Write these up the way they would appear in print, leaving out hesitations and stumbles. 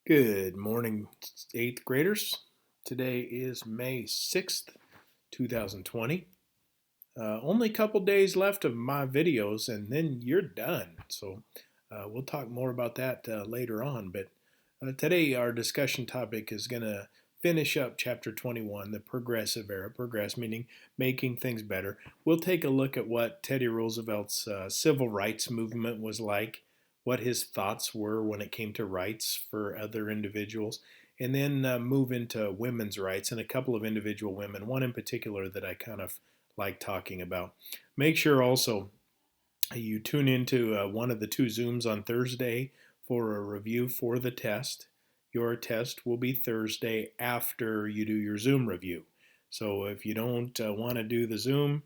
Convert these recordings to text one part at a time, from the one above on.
Good morning, eighth graders. Today is May 6th, 2020. Only a couple days left of my videos and then you're done. So we'll talk more about that later on. But today our discussion topic is going to finish up chapter 21, the progressive era. Progress meaning making things better. We'll take a look at what Teddy Roosevelt's civil rights movement was like, what his thoughts were when it came to rights for other individuals, and then move into women's rights and a couple of individual women, one in particular that I kind of like talking about. Make sure also you tune into one of the two Zooms on Thursday for a review for the test. Your test will be Thursday after you do your Zoom review. So if you don't want to do the Zoom,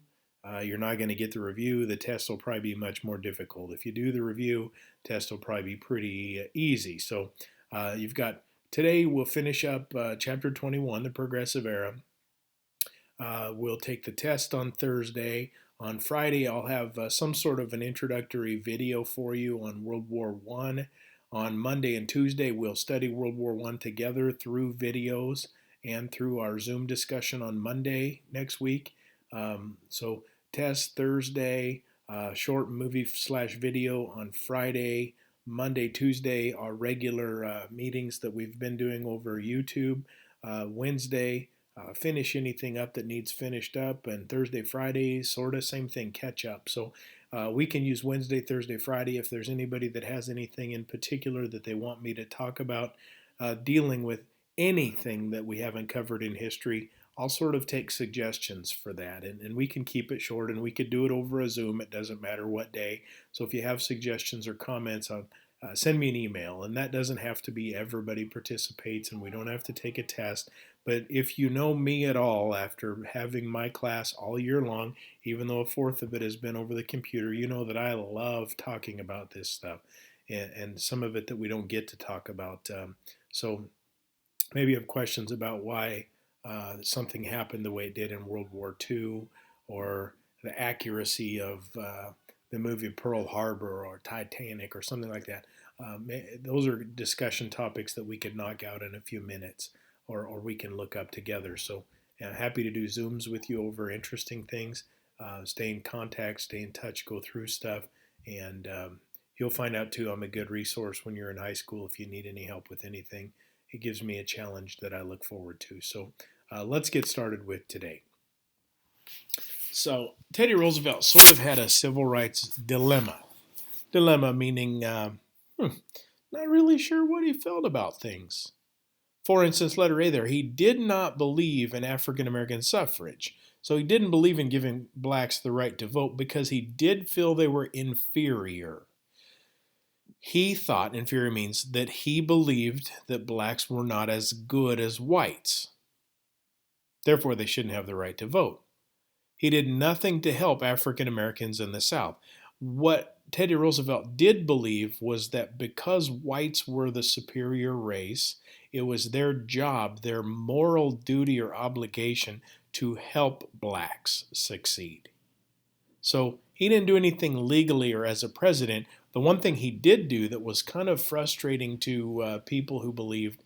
you're not going to get the review. The test will probably be much more difficult. If you do the review, test will probably be pretty easy. So you've got today. We'll finish up chapter 21, the progressive era. We'll take the test on Thursday. On Friday, I'll have some sort of an introductory video for you on World War I. On Monday and Tuesday, we'll study World War I together through videos and through our Zoom discussion on Monday next week. So test Thursday, short movie slash video on Friday. Monday, Tuesday, our regular meetings that we've been doing over YouTube. Wednesday, finish anything up that needs finished up, and Thursday, Friday, sort of same thing, catch up. So we can use Wednesday, Thursday, Friday if there's anybody that has anything in particular that they want me to talk about dealing with anything that we haven't covered in history. I'll sort of take suggestions for that, and we can keep it short, and we could do it over a Zoom. It doesn't matter what day. So if you have suggestions or comments on send me an email, and that doesn't have to be everybody participates, and we don't have to take a test. But if you know me at all after having my class all year long, even though a fourth of it has been over the computer, you know that I love talking about this stuff, and some of it that we don't get to talk about. So maybe you have questions about why something happened the way it did in World War II, or the accuracy of the movie Pearl Harbor or Titanic or something like that. Those are discussion topics that we could knock out in a few minutes, or we can look up together. So happy to do Zooms with you over interesting things. Stay in contact, stay in touch, go through stuff, and you'll find out too I'm a good resource when you're in high school if you need any help with anything. It gives me a challenge that I look forward to. So let's get started with today. So Teddy Roosevelt sort of had a civil rights dilemma. Dilemma meaning not really sure what he felt about things. For instance, letter A there, he did not believe in African American suffrage. So he didn't believe in giving blacks the right to vote because he did feel they were inferior. He thought inferior means that he believed that blacks were not as good as whites. Therefore, they shouldn't have the right to vote. He did nothing to help African Americans in the South. What Teddy Roosevelt did believe was that because whites were the superior race, it was their job, their moral duty or obligation to help blacks succeed. So he didn't do anything legally or as a president. The one thing he did do that was kind of frustrating to people who believed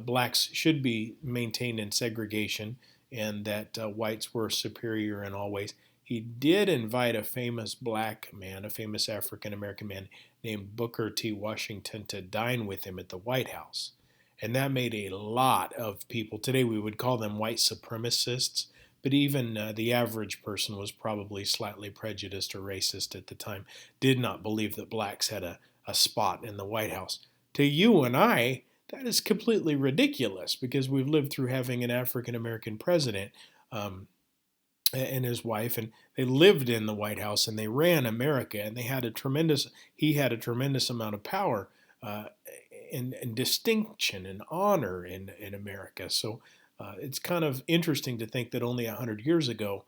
blacks should be maintained in segregation and that whites were superior in all ways. He did invite a famous black man, a famous African American man named Booker T. Washington, to dine with him at the White House. And that made a lot of people, today we would call them white supremacists, but even the average person was probably slightly prejudiced or racist at the time, did not believe that blacks had a spot in the White House. To you and I, that is completely ridiculous because we've lived through having an African American president and his wife, and they lived in the White House and they ran America, and he had a tremendous amount of power and distinction and honor in America. So it's kind of interesting to think that only 100 years ago,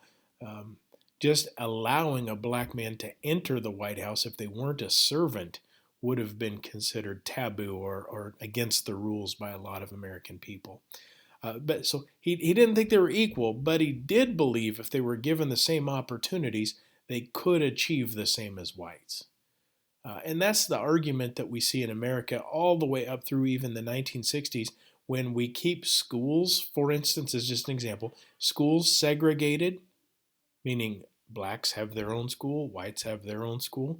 just allowing a black man to enter the White House if they weren't a servant would have been considered taboo or against the rules by a lot of American people. But so he didn't think they were equal, but he did believe if they were given the same opportunities, they could achieve the same as whites. And that's the argument that we see in America all the way up through even the 1960s when we keep schools, for instance, as just an example, schools segregated, meaning blacks have their own school, whites have their own school.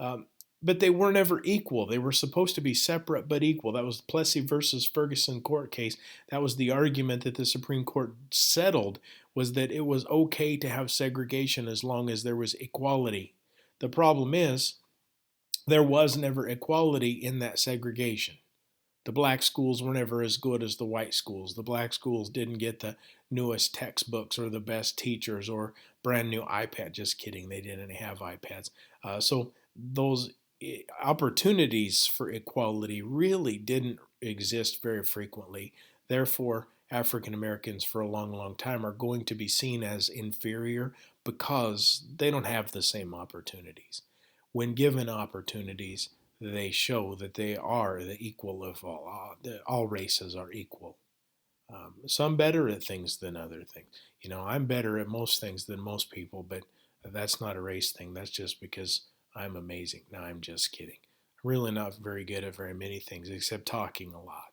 Um, but they weren't ever equal. They were supposed to be separate but equal. That was the Plessy versus Ferguson court case. That was the argument that the Supreme Court settled, was that it was okay to have segregation as long as there was equality. The problem is there was never equality in that segregation. The black schools were never as good as the white schools. The black schools didn't get the newest textbooks or the best teachers or brand new iPad. Just kidding, they didn't have iPads. So those opportunities for equality really didn't exist very frequently. Therefore, African Americans for a long, long time are going to be seen as inferior because they don't have the same opportunities. When given opportunities, they show that they are the equal of all. All races are equal. Some better at things than other things. I'm better at most things than most people, but that's not a race thing. That's just because I'm amazing. No, I'm just kidding. I'm really not very good at very many things except talking a lot.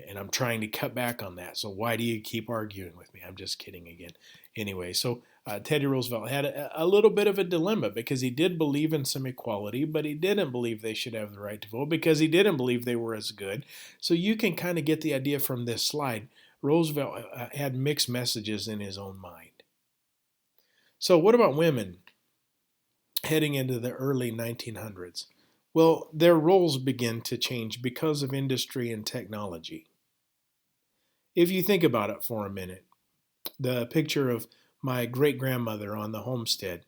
And I'm trying to cut back on that. So why do you keep arguing with me? I'm just kidding again. Anyway, so Teddy Roosevelt had a little bit of a dilemma because he did believe in some equality, but he didn't believe they should have the right to vote because he didn't believe they were as good. So you can kind of get the idea from this slide. Roosevelt had mixed messages in his own mind. So what about women heading into the early 1900s? Well, their roles begin to change because of industry and technology. If you think about it for a minute, the picture of my great grandmother on the homestead,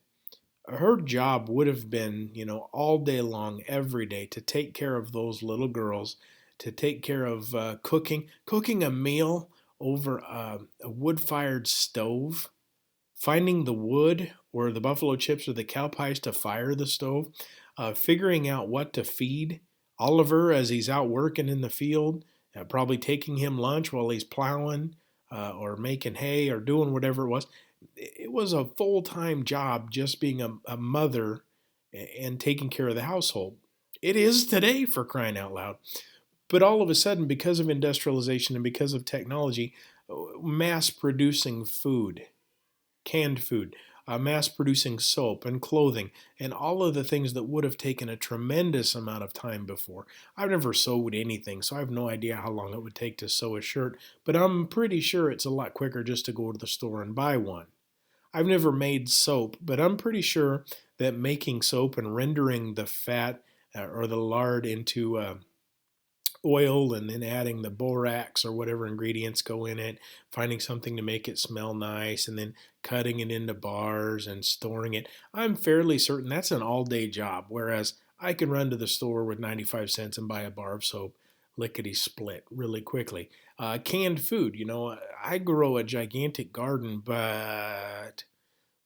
her job would have been, all day long, every day, to take care of those little girls, to take care of cooking a meal over a wood-fired stove, finding the wood or the buffalo chips or the cow pies to fire the stove, figuring out what to feed Oliver as he's out working in the field, probably taking him lunch while he's plowing or making hay or doing whatever it was. It was a full-time job just being a mother and taking care of the household. It is today, for crying out loud. But all of a sudden, because of industrialization and because of technology, mass producing food, canned food, mass producing soap and clothing, and all of the things that would have taken a tremendous amount of time before. I've never sewed anything, so I have no idea how long it would take to sew a shirt, but I'm pretty sure it's a lot quicker just to go to the store and buy one. I've never made soap, but I'm pretty sure that making soap and rendering the fat or the lard into oil and then adding the borax or whatever ingredients go in it, finding something to make it smell nice, and then cutting it into bars and storing it. I'm fairly certain that's an all-day job, whereas I can run to the store with 95 cents and buy a bar of soap lickety split really quickly. Canned food, I grow a gigantic garden, but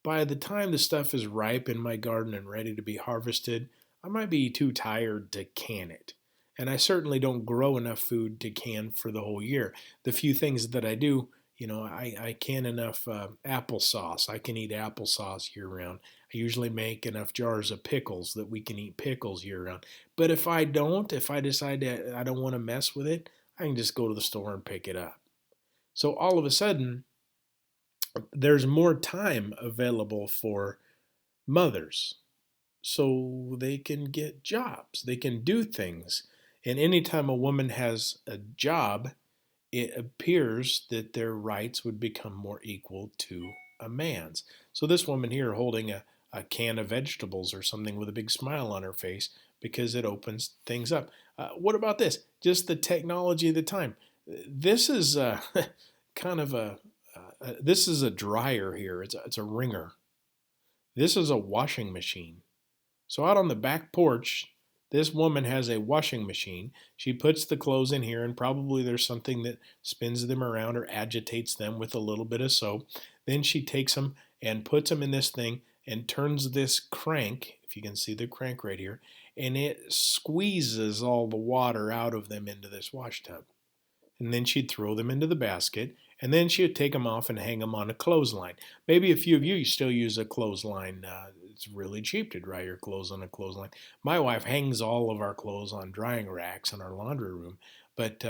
by the time the stuff is ripe in my garden and ready to be harvested, I might be too tired to can it. And I certainly don't grow enough food to can for the whole year. The few things that I do, I can enough applesauce. I can eat applesauce year round. I usually make enough jars of pickles that we can eat pickles year round. But if I don't, if I decide that I don't want to mess with it, I can just go to the store and pick it up. So all of a sudden, there's more time available for mothers so they can get jobs, they can do things. And anytime a woman has a job, it appears that their rights would become more equal to a man's. So this woman here holding a can of vegetables or something with a big smile on her face because it opens things up. What about this? Just the technology of the time. This is kind of this is a dryer here. It's a wringer. This is a washing machine. So out on the back porch, this woman has a washing machine. She puts the clothes in here, and probably there's something that spins them around or agitates them with a little bit of soap. Then she takes them and puts them in this thing and turns this crank, if you can see the crank right here, and it squeezes all the water out of them into this wash tub. And then she'd throw them into the basket, and then she'd take them off and hang them on a clothesline. Maybe a few of you still use a clothesline it's really cheap to dry your clothes on a clothesline. My wife hangs all of our clothes on drying racks in our laundry room, but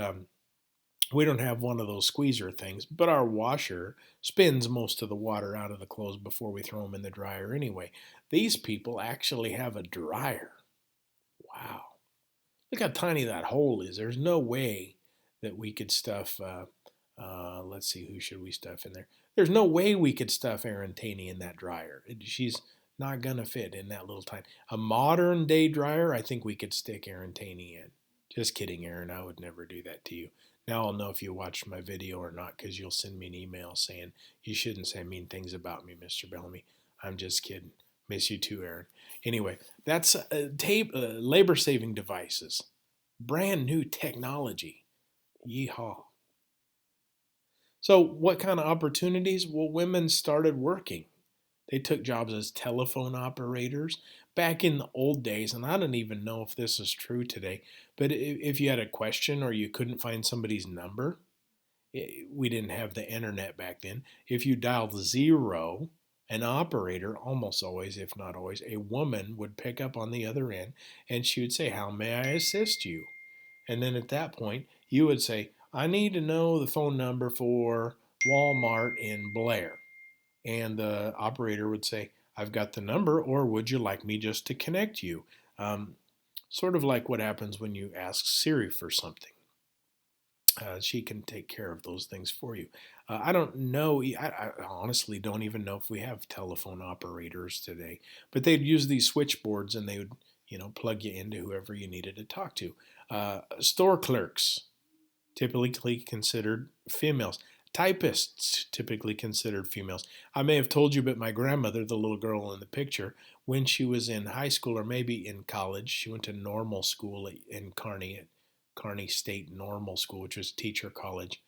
we don't have one of those squeezer things. But our washer spins most of the water out of the clothes before we throw them in the dryer anyway. These people actually have a dryer. Wow. Look how tiny that hole is. There's no way that we could stuff, let's see, who should we stuff in there? There's no way we could stuff Erin Taney in that dryer. She's not going to fit in that little tiny. A modern day dryer, I think we could stick Erin Taney in. Just kidding, Erin. I would never do that to you. Now I'll know if you watched my video or not because you'll send me an email saying you shouldn't say mean things about me, Mr. Bellamy. I'm just kidding. Miss you too, Erin. Anyway, that's labor-saving devices. Brand new technology. Yeehaw. So what kind of opportunities? Well, women started working. They took jobs as telephone operators. Back in the old days, and I don't even know if this is true today, but if you had a question or you couldn't find somebody's number, we didn't have the internet back then. If you dialed 0, an operator, almost always, if not always, a woman would pick up on the other end and she would say, "How may I assist you?" And then at that point, you would say, "I need to know the phone number for Walmart in Blair." And the operator would say, "I've got the number, or would you like me just to connect you?" Um, Sort of like what happens when you ask Siri for something. She can take care of those things for you. I don't know. I honestly don't even know if we have telephone operators today. But they'd use these switchboards and they would, plug you into whoever you needed to talk to. Store clerks, typically considered females. Typists, typically considered females. I may have told you, but my grandmother, the little girl in the picture, when she was in high school or maybe in college, she went to normal school in Kearney, at Kearney State Normal School, which was teacher college.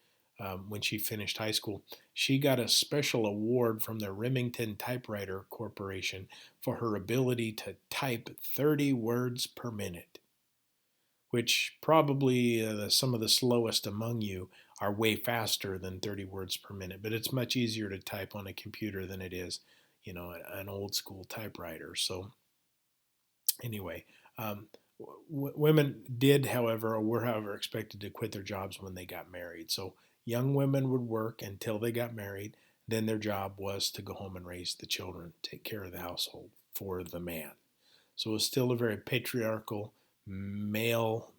When she finished high school, she got a special award from the Remington Typewriter Corporation for her ability to type 30 words per minute, which probably some of the slowest among you are way faster than 30 words per minute, but it's much easier to type on a computer than it is, an old school typewriter. So anyway, women did, however, or were, however, expected to quit their jobs when they got married. So young women would work until they got married. Then their job was to go home and raise the children, take care of the household for the man. So it was still a very patriarchal, male,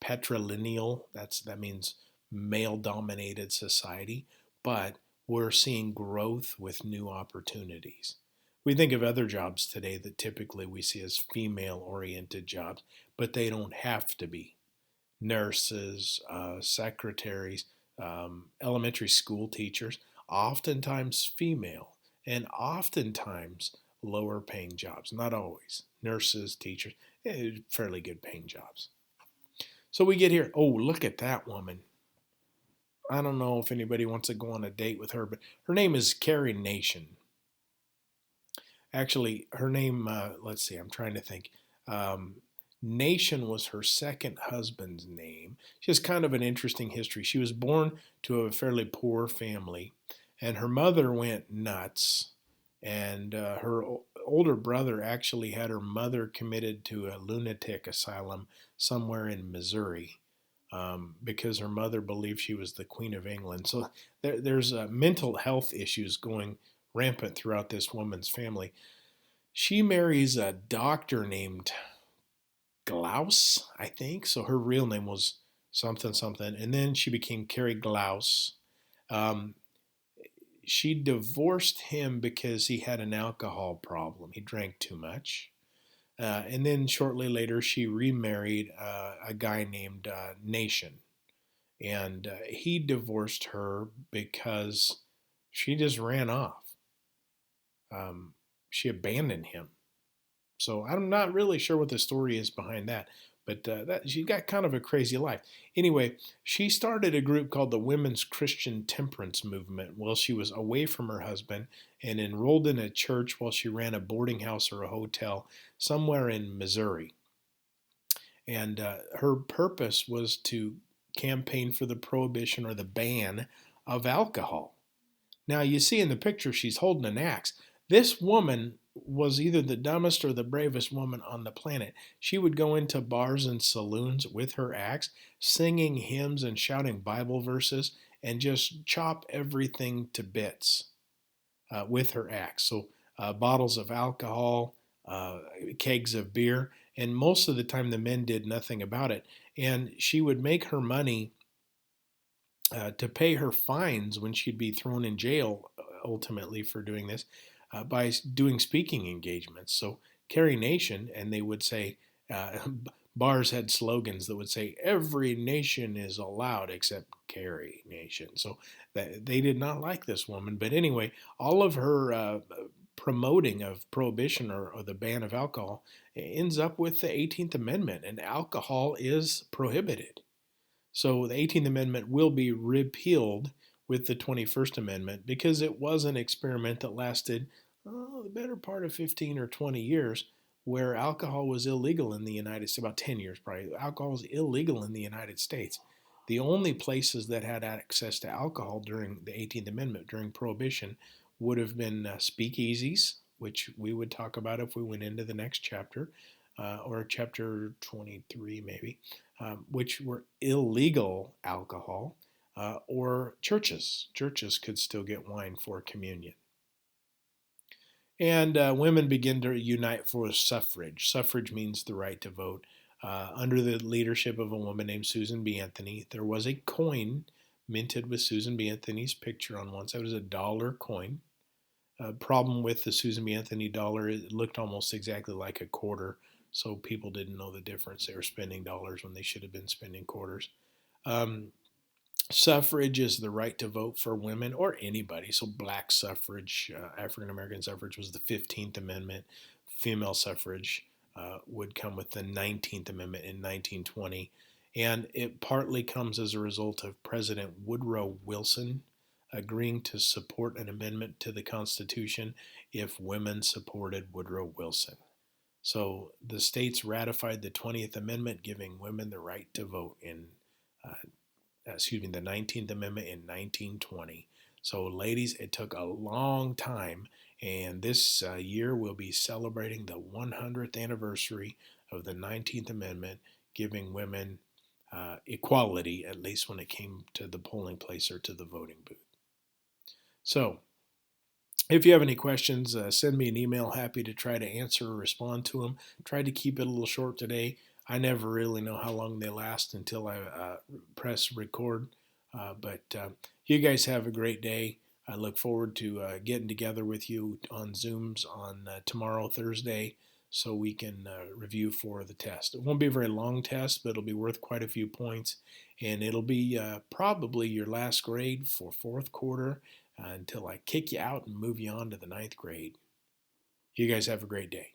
patrilineal. That means male-dominated society. But we're seeing growth with new opportunities. We think of other jobs today that typically we see as female-oriented jobs, but they don't have to be. Nurses, secretaries, elementary school teachers, oftentimes female, and oftentimes lower paying jobs. Not always. Nurses, teachers, fairly good paying jobs. So we get here. Oh, look at that woman. I don't know if anybody wants to go on a date with her, but her name is Carrie Nation. Actually, her name, let's see, I'm trying to think. Nation was her second husband's name. She has kind of an interesting history. She was born to a fairly poor family, and her mother went nuts. And her older brother actually had her mother committed to a lunatic asylum somewhere in Missouri because her mother believed she was the Queen of England. So there's mental health issues going rampant throughout this woman's family. She marries a doctor named Glaus, I think. So her real name was something something, and then she became Carrie Glaus. Um, she divorced him because he had an alcohol problem. He drank too much. And then shortly later, she remarried a guy named Nation. And he divorced her because she just ran off. She abandoned him. So I'm not really sure what the story is behind that, but she got kind of a crazy life. Anyway, she started a group called the Women's Christian Temperance Movement while she was away from her husband and enrolled in a church while she ran a boarding house or a hotel somewhere in Missouri. And her purpose was to campaign for the prohibition or the ban of alcohol. Now, you see in the picture, she's holding an axe. This woman was either the dumbest or the bravest woman on the planet. She would go into bars and saloons with her axe, singing hymns and shouting Bible verses, and just chop everything to bits with her axe. So, bottles of alcohol, kegs of beer, and most of the time the men did nothing about it. And she would make her money to pay her fines when she'd be thrown in jail ultimately for doing this by doing speaking engagements. So Carrie Nation, and they would say, bars had slogans that would say, every nation is allowed except Carrie Nation. So that, they did not like this woman. But anyway, all of her promoting of prohibition or the ban of alcohol ends up with the 18th Amendment, and alcohol is prohibited. So the 18th Amendment will be repealed with the 21st Amendment because it was an experiment that lasted the better part of 15 or 20 years where alcohol was illegal in the United States, about 10 years probably. Alcohol was illegal in the United States. The only places that had access to alcohol during the 18th Amendment, during Prohibition, would have been speakeasies, which we would talk about if we went into the next chapter, or chapter 23 maybe, which were illegal alcohol, or churches. Churches could still get wine for communion. And women begin to unite for suffrage. Suffrage means the right to vote. Under the leadership of a woman named Susan B. Anthony, there was a coin minted with Susan B. Anthony's picture on one side. It was a dollar coin. Problem with the Susan B. Anthony dollar, it looked almost exactly like a quarter, so people didn't know the difference. They were spending dollars when they should have been spending quarters. Suffrage is the right to vote for women or anybody. So black suffrage, African American suffrage was the 15th Amendment. Female suffrage would come with the 19th Amendment in 1920. And it partly comes as a result of President Woodrow Wilson agreeing to support an amendment to the Constitution if women supported Woodrow Wilson. So the states ratified the 20th Amendment, giving women the right to vote in the 19th Amendment in 1920. So, ladies, it took a long time, and this year we'll be celebrating the 100th anniversary of the 19th Amendment, giving women equality, at least when it came to the polling place or to the voting booth. So, if you have any questions, send me an email. Happy to try to answer or respond to them. Tried to keep it a little short today. I never really know how long they last until I press record. But you guys have a great day. I look forward to getting together with you on Zooms on tomorrow, Thursday, so we can review for the test. It won't be a very long test, but it'll be worth quite a few points. And it'll be probably your last grade for fourth quarter until I kick you out and move you on to the ninth grade. You guys have a great day.